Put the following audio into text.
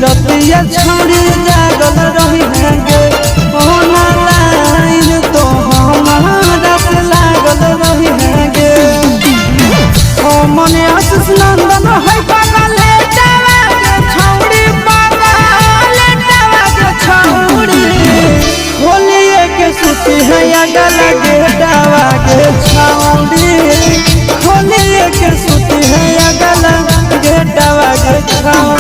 रतिया छोड़ी जागल रही हैंगे लाइन तो हमारा से लागल रही हैंगे मने आशीष नंदन है पागल छौड़ी पागल छौड़ी होलिए के सुती है अगल गेटावा के छौड़ी होलिए के सुती है अगल गेटावा के छौड़ी।